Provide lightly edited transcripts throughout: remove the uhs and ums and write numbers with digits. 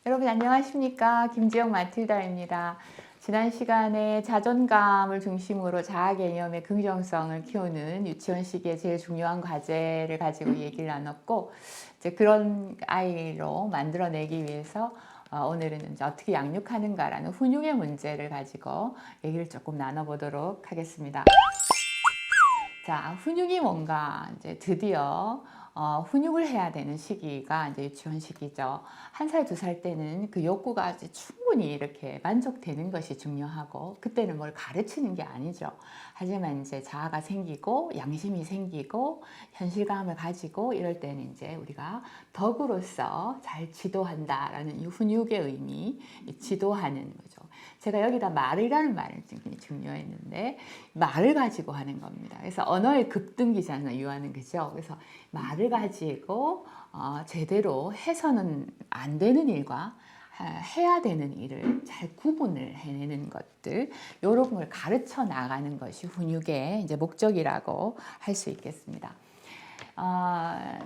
여러분 안녕하십니까? 김지영 마틸다입니다. 지난 시간에 자존감을 중심으로 자아 개념의 긍정성을 키우는 유치원 시기에 제일 중요한 과제를 가지고 얘기를 나눴고, 이제 그런 아이로 만들어내기 위해서 오늘은 이제 어떻게 양육하는가라는 훈육의 문제를 가지고 얘기를 조금 나눠보도록 하겠습니다. 자, 훈육이 뭔가 이제 드디어 훈육을 해야 되는 시기가 이제 유치원 시기죠. 1살, 2살 때는 그 욕구가 이제 충분히 이렇게 만족되는 것이 중요하고, 그때는 뭘 가르치는 게 아니죠. 하지만 이제 자아가 생기고, 양심이 생기고, 현실감을 가지고 이럴 때는 이제 우리가 덕으로서 잘 지도한다라는 이 훈육의 의미, 이 지도하는 거죠. 제가 여기다 말이라는 말이 굉장히 중요했는데, 말을 가지고 하는 겁니다. 그래서 언어의 급등기잖아요, 유아는. 그죠? 그래서 말을 가지고 제대로 해서는 안 되는 일과 해야 되는 일을 잘 구분을 해내는 것들, 이런 걸 가르쳐 나가는 것이 훈육의 이제 목적이라고 할 수 있겠습니다.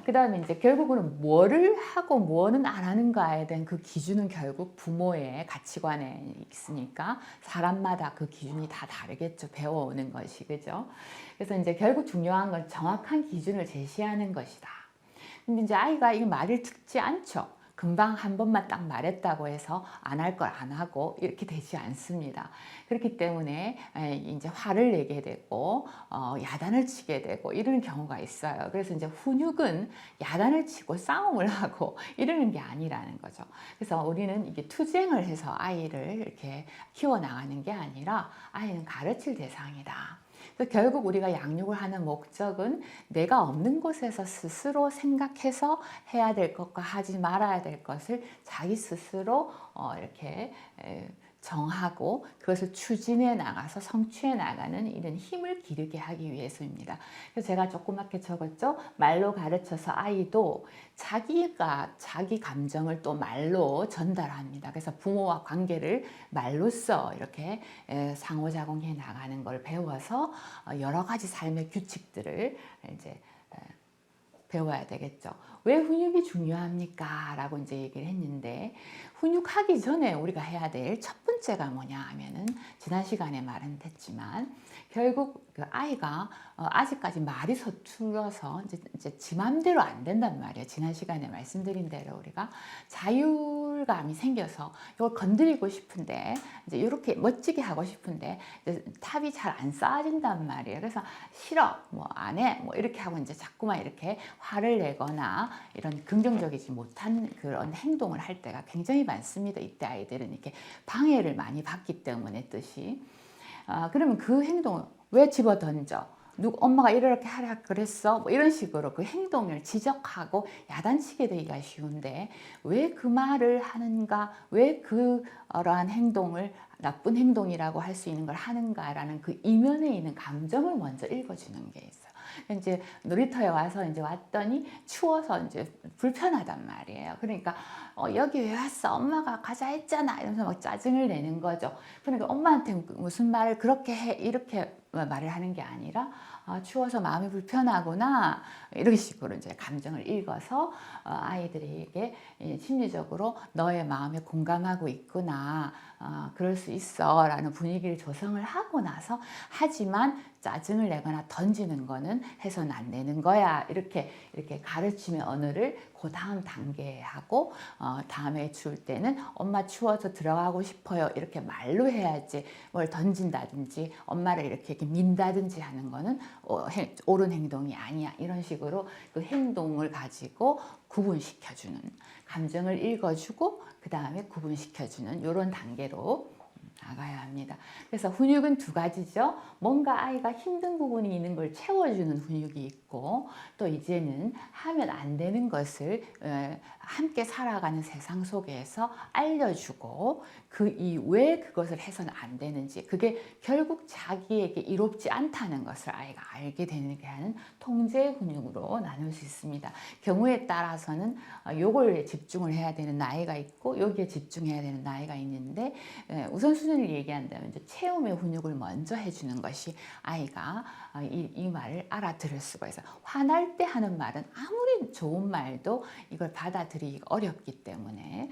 그 다음에 이제 결국은 뭐를 하고 뭐는 안 하는가에 대한 그 기준은 결국 부모의 가치관에 있으니까 사람마다 그 기준이 다 다르겠죠. 배워오는 것이. 그죠? 그래서 이제 결국 중요한 건 정확한 기준을 제시하는 것이다. 근데 이제 아이가 이 말을 듣지 않죠. 금방 한 번만 딱 말했다고 해서 안 할 걸 안 하고 이렇게 되지 않습니다. 그렇기 때문에 이제 화를 내게 되고 야단을 치게 되고 이런 경우가 있어요. 그래서 이제 훈육은 야단을 치고 싸움을 하고 이러는 게 아니라는 거죠. 그래서 우리는 이게 투쟁을 해서 아이를 이렇게 키워나가는 게 아니라 아이는 가르칠 대상이다. 그래서 결국 우리가 양육을 하는 목적은 내가 없는 곳에서 스스로 생각해서 해야 될 것과 하지 말아야 될 것을 자기 스스로 이렇게 정하고 그것을 추진해 나가서 성취해 나가는 이런 힘을 기르게 하기 위해서입니다. 그래서 제가 조그맣게 적었죠. 말로 가르쳐서 아이도 자기가 자기 감정을 또 말로 전달합니다. 그래서 부모와 관계를 말로써 이렇게 상호작용해 나가는 걸 배워서 여러 가지 삶의 규칙들을 이제 배워야 되겠죠. 왜 훈육이 중요합니까? 라고 이제 얘기를 했는데, 훈육하기 전에 우리가 해야 될 첫 번째가 뭐냐 하면은, 지난 시간에 말은 했지만, 결국 그 아이가 아직까지 말이 서툴러서 이제 지 맘대로 안 된단 말이에요. 지난 시간에 말씀드린 대로 우리가 자율감이 생겨서 이걸 건드리고 싶은데, 이제 이렇게 멋지게 하고 싶은데, 이제 탑이 잘 안 쌓아진단 말이에요. 그래서 싫어, 뭐 안 해, 뭐 이렇게 하고 이제 자꾸만 이렇게 화를 내거나 이런 긍정적이지 못한 그런 행동을 할 때가 굉장히 많습니다. 이때 아이들은 이렇게 방해를 많이 받기 때문에 뜻이. 그러면 그 행동을 왜 집어 던져? 엄마가 이렇게 하라 그랬어? 뭐 이런 식으로 그 행동을 지적하고 야단치게 되기가 쉬운데 왜 그 말을 하는가? 왜 그러한 행동을 나쁜 행동이라고 할 수 있는 걸 하는가라는 그 이면에 있는 감정을 먼저 읽어주는 게 있어요. 이제 놀이터에 와서 이제 왔더니 추워서 이제 불편하단 말이에요. 그러니까 여기 왜 왔어? 엄마가 가자 했잖아. 이러면서 막 짜증을 내는 거죠. 그러니까 엄마한테 무슨 말을 그렇게 해 이렇게 말을 하는 게 아니라 추워서 마음이 불편하구나 이런 식으로 이제 감정을 읽어서 아이들에게 심리적으로 너의 마음에 공감하고 있구나 그럴 수 있어 라는 분위기를 조성을 하고 나서 하지만 짜증을 내거나 던지는 거는 해서는 안 되는 거야 이렇게 가르침의 언어를 그 다음 단계에 하고 다음에 줄 때는 엄마 추워서 들어가고 싶어요 이렇게 말로 해야지 뭘 던진다든지 엄마를 이렇게 민다든지 하는 거는 옳은 행동이 아니야 이런 식으로 그 행동을 가지고 구분시켜주는 감정을 읽어주고 그 다음에 구분시켜주는 이런 단계로 나가야 합니다. 그래서 훈육은 두 가지죠. 뭔가 아이가 힘든 부분이 있는 걸 채워주는 훈육이 있고 또 이제는 하면 안 되는 것을 함께 살아가는 세상 속에서 알려주고 그 이외에 그것을 해서는 안 되는지 그게 결국 자기에게 이롭지 않다는 것을 아이가 알게 되는 게 하는 통제 훈육으로 나눌 수 있습니다. 경우에 따라서는 요걸 집중을 해야 되는 나이가 있고 여기에 집중해야 되는 나이가 있는데 우선순위를 얘기한다면 이제 체험의 훈육을 먼저 해주는 것이 아이가 이 말을 알아들을 수가 있어요. 화날 때 하는 말은 아무리 좋은 말도 이걸 받아들이기가 어렵기 때문에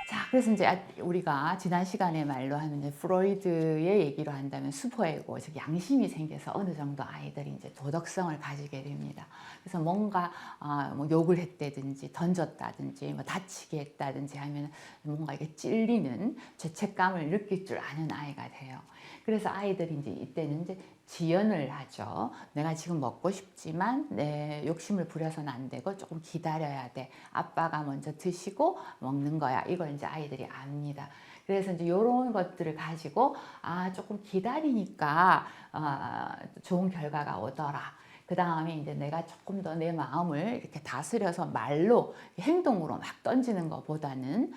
자, 그래서 이제 우리가 지난 시간에 말로 하면 이제 프로이드의 얘기로 한다면 슈퍼에고, 즉 양심이 생겨서 어느 정도 아이들이 이제 도덕성을 가지게 됩니다. 그래서 뭔가 뭐 욕을 했다든지 던졌다든지 뭐 다치게 했다든지 하면 뭔가 이게 찔리는 죄책감을 느낄 줄 아는 아이가 돼요. 그래서 아이들이 이제 이때는 이제 지연을 하죠. 내가 지금 먹고 싶지만 내 욕심을 부려서는 안 되고 조금 기다려야 돼. 아빠가 먼저 드시고 먹는 거야. 이걸 이제 아이들이 압니다. 그래서 이제 이런 것들을 가지고 조금 기다리니까 좋은 결과가 오더라. 그 다음에 이제 내가 조금 더 내 마음을 이렇게 다스려서 말로 행동으로 막 던지는 것보다는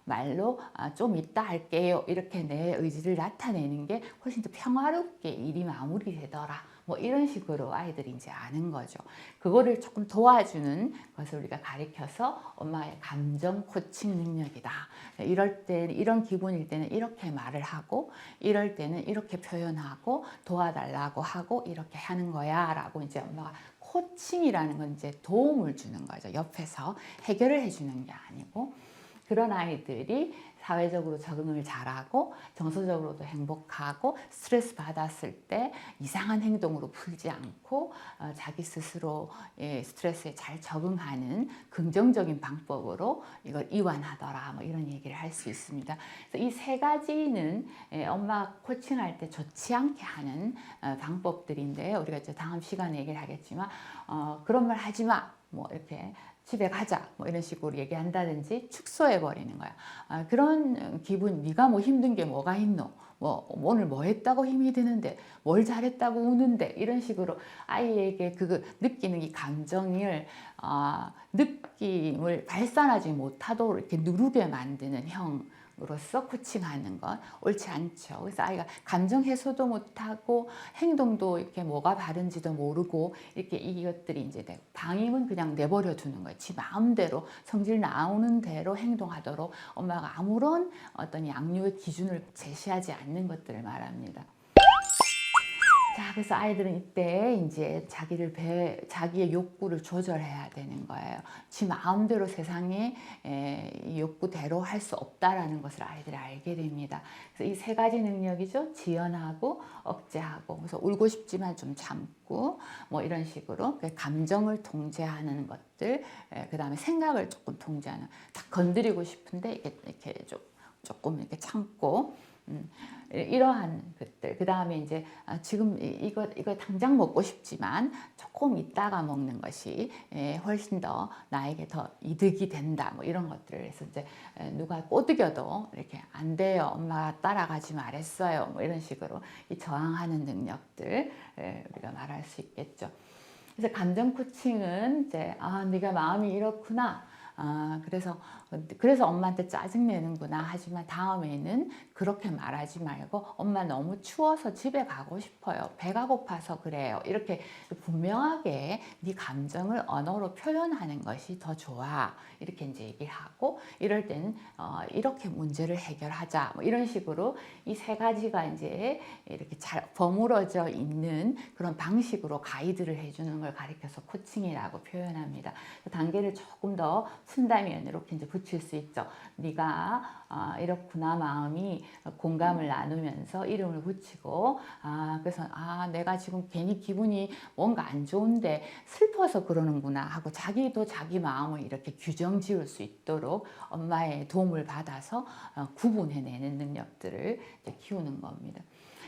말로 좀 이따 할게요. 이렇게 내 의지를 나타내는 게 훨씬 더 평화롭게 일이 마무리되더라. 뭐 이런 식으로 아이들이 이제 아는 거죠. 그거를 조금 도와주는 것을 우리가 가르쳐서 엄마의 감정 코칭 능력이다. 이럴 때, 이런 기분일 때는 이렇게 말을 하고, 이럴 때는 이렇게 표현하고, 도와달라고 하고, 이렇게 하는 거야. 라고 이제 엄마가 코칭이라는 건 이제 도움을 주는 거죠. 옆에서 해결을 해주는 게 아니고. 그런 아이들이 사회적으로 적응을 잘하고 정서적으로도 행복하고 스트레스 받았을 때 이상한 행동으로 풀지 않고 자기 스스로 스트레스에 잘 적응하는 긍정적인 방법으로 이걸 이완하더라, 뭐 이런 얘기를 할 수 있습니다. 그래서 이 세 가지는 엄마 코칭할 때 좋지 않게 하는 방법들인데요. 우리가 이제 다음 시간에 얘기를 하겠지만 그런 말 하지 마, 뭐 이렇게 집에 가자, 뭐 이런 식으로 얘기한다든지 축소해 버리는 거야. 그런 기분, 네가 뭐 힘든 게 뭐가 있노? 뭐 오늘 뭐 했다고 힘이 드는데, 뭘 잘했다고 우는데, 이런 식으로 아이에게 그 느끼는 이 감정을 느낌을 발산하지 못하도록 이렇게 누르게 만드는 형으로서 코칭하는 건 옳지 않죠. 그래서 아이가 감정 해소도 못하고 행동도 이렇게 뭐가 바른지도 모르고 이렇게 이것들이 이제 되고, 방임은 그냥 내버려 두는 거예요. 지 마음대로 성질 나오는 대로 행동하도록 엄마가 아무런 어떤 양육의 기준을 제시하지 않는 것들을 말합니다. 자, 그래서 아이들은 이때 이제 자기의 욕구를 조절해야 되는 거예요. 지 마음대로 세상에 욕구대로 할 수 없다라는 것을 아이들이 알게 됩니다. 그래서 이 세 가지 능력이죠. 지연하고 억제하고, 그래서 울고 싶지만 좀 참고, 뭐 이런 식으로 감정을 통제하는 것들, 그 다음에 생각을 조금 통제하는, 딱 건드리고 싶은데 이렇게 조금 이렇게 참고. 이러한 것들. 그 다음에 이제 지금 이거 당장 먹고 싶지만 조금 있다가 먹는 것이 훨씬 더 나에게 더 이득이 된다. 뭐 이런 것들을 해서 이제 누가 꼬드겨도 이렇게 안 돼요. 엄마가 따라가지 말했어요. 뭐 이런 식으로 이 저항하는 능력들 우리가 말할 수 있겠죠. 그래서 감정 코칭은 이제 네가 마음이 이렇구나. 그래서 엄마한테 짜증내는구나. 하지만 다음에는 그렇게 말하지 말고, 엄마 너무 추워서 집에 가고 싶어요. 배가 고파서 그래요. 이렇게 분명하게 네 감정을 언어로 표현하는 것이 더 좋아. 이렇게 이제 얘기를 하고, 이럴 때는 이렇게 문제를 해결하자. 뭐 이런 식으로 이 세 가지가 이제 이렇게 잘 버무러져 있는 그런 방식으로 가이드를 해주는 걸 가리켜서 코칭이라고 표현합니다. 단계를 조금 더 푼다면 이렇게 이제 붙일 수 있죠. 네가 이렇구나 마음이, 공감을 나누면서 이름을 붙이고, 그래서 내가 지금 괜히 기분이 뭔가 안 좋은데 슬퍼서 그러는구나 하고 자기도 자기 마음을 이렇게 규정 지을 수 있도록 엄마의 도움을 받아서 구분해내는 능력들을 이제 키우는 겁니다.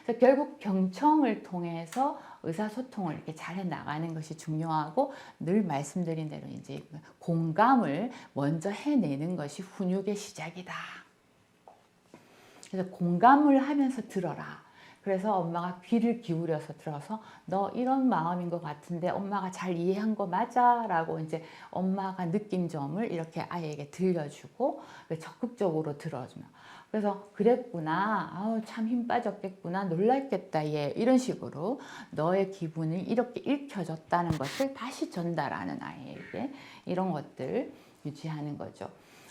그래서 결국 경청을 통해서 의사소통을 이렇게 잘 나가는 것이 중요하고, 늘 말씀드린 대로 이제 공감을 먼저 해내는 것이 훈육의 시작이다. 그래서 공감을 하면서 들어라. 그래서 엄마가 귀를 기울여서 들어서 너 이런 마음인 것 같은데 엄마가 잘 이해한 거 맞아? 라고 이제 엄마가 느낀 점을 이렇게 아이에게 들려주고 적극적으로 들어주면, 그래서 그랬구나, 참 힘 빠졌겠구나, 놀랐겠다 얘, 이런 식으로 너의 기분을 이렇게 읽혀줬다는 것을 다시 전달하는 아이에게 이런 것들 유지하는 거죠.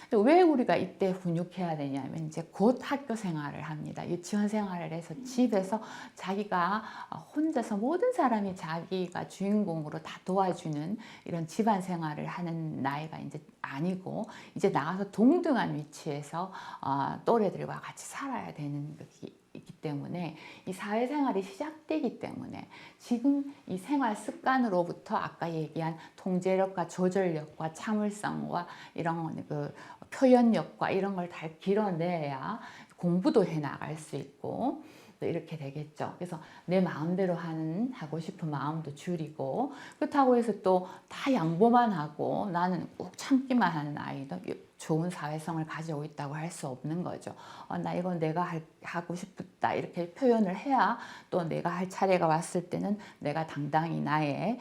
근데 왜 우리가 이때 훈육해야 되냐면 이제 곧 학교 생활을 합니다. 유치원 생활을 해서 집에서 자기가 혼자서 모든 사람이 자기가 주인공으로 다 도와주는 이런 집안 생활을 하는 나이가 이제 아니고 이제 나가서 동등한 위치에서 또래들과 같이 살아야 되는 것이 있기 때문에 이 사회생활이 시작되기 때문에 지금 이 생활 습관으로부터 아까 얘기한 통제력과 조절력과 참을성과 이런 그 표현력과 이런 걸 다 길어내야 공부도 해 나갈 수 있고 이렇게 되겠죠. 그래서 내 마음대로 하고 싶은 마음도 줄이고 그렇다고 해서 또 다 양보만 하고 나는 꼭 참기만 하는 아이도 좋은 사회성을 가지고 있다고 할 수 없는 거죠. 나 이건 내가 하고 싶다 이렇게 표현을 해야 또 내가 할 차례가 왔을 때는 내가 당당히 나의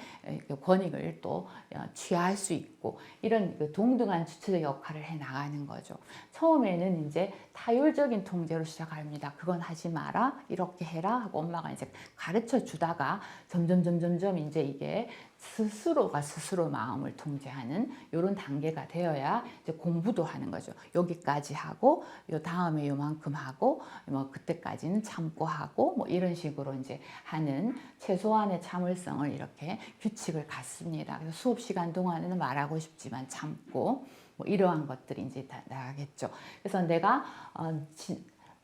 권익을 또 취할 수 있고 이런 동등한 주체적 역할을 해 나가는 거죠. 처음에는 이제 타율적인 통제로 시작합니다. 그건 하지 마라, 이렇게 해라 하고 엄마가 이제 가르쳐 주다가 점점 이제 이게 스스로가 스스로 마음을 통제하는 이런 단계가 되어야 이제 공부도 하는 거죠. 여기까지 하고 요 다음에 요만큼 하고 뭐 그때까지는 참고 하고 뭐 이런 식으로 이제 하는 최소한의 참을성을 이렇게 규칙을 갖습니다. 그래서 수업 시간 동안에는 말하고 싶지만 참고 뭐 이러한 것들이 이제 다 나가겠죠. 그래서 내가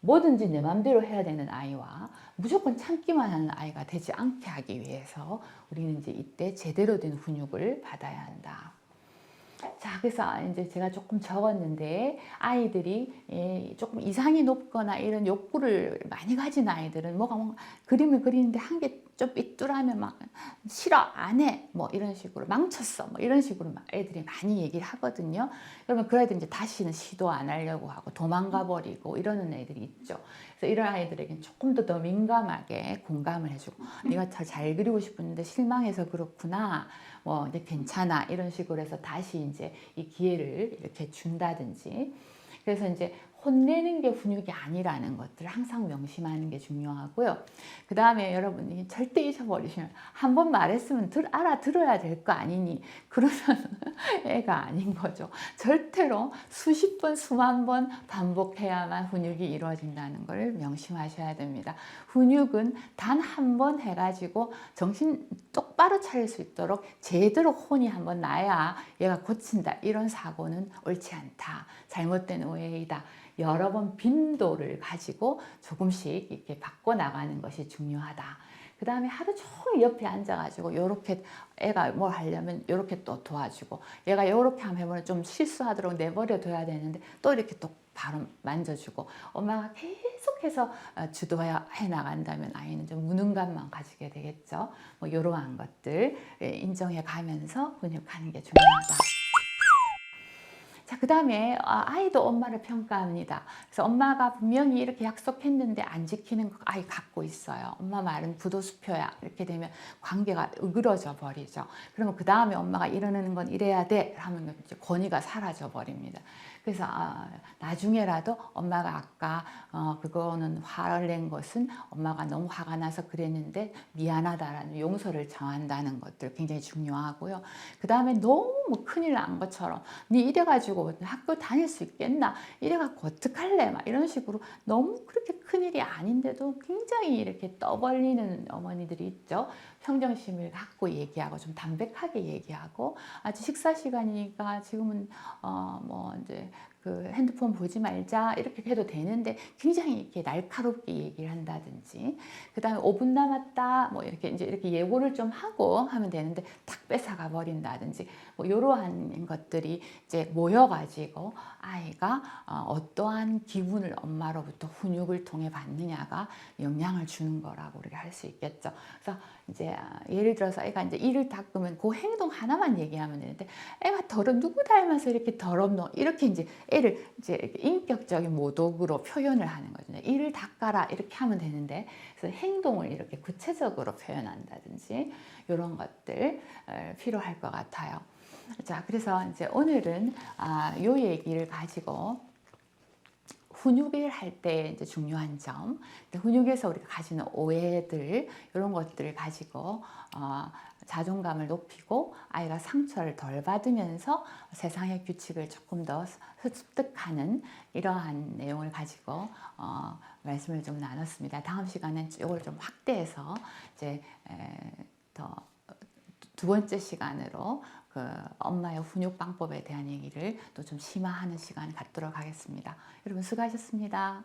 뭐든지 내 맘대로 해야 되는 아이와 무조건 참기만 하는 아이가 되지 않게 하기 위해서 우리는 이제 이때 제대로 된 훈육을 받아야 한다. 자, 그래서 이제 제가 조금 적었는데 아이들이 조금 이상이 높거나 이런 욕구를 많이 가진 아이들은 뭐가 그림을 그리는데 한 개 좀 삐뚤하면 막 싫어, 안 해, 뭐 이런 식으로 망쳤어, 뭐 이런 식으로 막 애들이 많이 얘기를 하거든요. 그러면 그 아이들 이제 다시는 시도 안 하려고 하고 도망가 버리고 이러는 애들이 있죠. 그래서 이런 아이들에게는 조금 더 민감하게 공감을 해주고 네가 더 잘 그리고 싶은데 실망해서 그렇구나. 뭐 이제 괜찮아 이런 식으로 해서 다시 이제 이 기회를 이렇게 준다든지. 그래서 이제 혼내는 게 훈육이 아니라는 것들을 항상 명심하는 게 중요하고요. 그 다음에 여러분이 절대 잊어버리시면 한 번 말했으면 알아들어야 될 거 아니니 그러면 애가 아닌 거죠. 절대로 수십 번, 수만 번 반복해야만 훈육이 이루어진다는 걸 명심하셔야 됩니다. 훈육은 단 한 번 해가지고 정신 똑바로 차릴 수 있도록 제대로 혼이 한번 나야 얘가 고친다. 이런 사고는 옳지 않다. 잘못된 오해이다. 여러 번 빈도를 가지고 조금씩 이렇게 바꿔나가는 것이 중요하다. 그 다음에 하루 종일 옆에 앉아가지고 요렇게 애가 뭘 하려면 요렇게 또 도와주고 얘가 요렇게 하면 좀 실수하도록 내버려 둬야 되는데 또 이렇게 또 바로 만져주고 엄마가 계속해서 주도해 나간다면 아이는 좀 무능감만 가지게 되겠죠. 뭐 이러한 것들 인정해 가면서 훈육하는 게 중요하다. 자, 그 다음에 아이도 엄마를 평가합니다. 그래서 엄마가 분명히 이렇게 약속했는데 안 지키는 거 아이 갖고 있어요. 엄마 말은 부도수표야. 이렇게 되면 관계가 으그러져 버리죠. 그러면 그 다음에 엄마가 이러는 건 이래야 돼 하면 이제 권위가 사라져 버립니다. 그래서 나중에라도 엄마가 아까 그거는 화를 낸 것은 엄마가 너무 화가 나서 그랬는데 미안하다라는 용서를 정한다는 것들 굉장히 중요하고요. 그 다음에 너무 큰일 난 것처럼 니 이래가지고 학교 다닐 수 있겠나? 이래갖고 어떡할래? 막 이런 식으로 너무 그렇게 큰일이 아닌데도 굉장히 이렇게 떠벌리는 어머니들이 있죠. 평정심을 갖고 얘기하고 좀 담백하게 얘기하고 아주 식사 시간이니까 지금은 뭐 이제 그 핸드폰 보지 말자 이렇게 해도 되는데 굉장히 이렇게 날카롭게 얘기를 한다든지 그 다음에 5분 남았다 뭐 이렇게 이제 이렇게 예고를 좀 하고 하면 되는데 탁 뺏어가 버린다든지 뭐 이러한 것들이 이제 모여가지고 아이가 어떠한 기분을 엄마로부터 훈육을 통해 받느냐가 영향을 주는 거라고 우리가 할 수 있겠죠. 그래서 이제 예를 들어서 애가 이제 이를 닦으면 그 행동 하나만 얘기하면 되는데 애가 누구 닮아서 이렇게 더럽노 이렇게 이제 애를 이제 이렇게 인격적인 모독으로 표현을 하는 거죠. 이를 닦아라 이렇게 하면 되는데 그래서 행동을 이렇게 구체적으로 표현한다든지 이런 것들 필요할 것 같아요. 자, 그래서 이제 오늘은 요 얘기를 가지고 훈육을 할 때 이제 중요한 점, 훈육에서 우리가 가지는 오해들 이런 것들을 가지고 자존감을 높이고 아이가 상처를 덜 받으면서 세상의 규칙을 조금 더 습득하는 이러한 내용을 가지고 말씀을 좀 나눴습니다. 다음 시간엔 이걸 좀 확대해서 이제 더 두 번째 시간으로 그 엄마의 훈육 방법에 대한 얘기를 또 좀 심화하는 시간 갖도록 하겠습니다. 여러분 수고하셨습니다.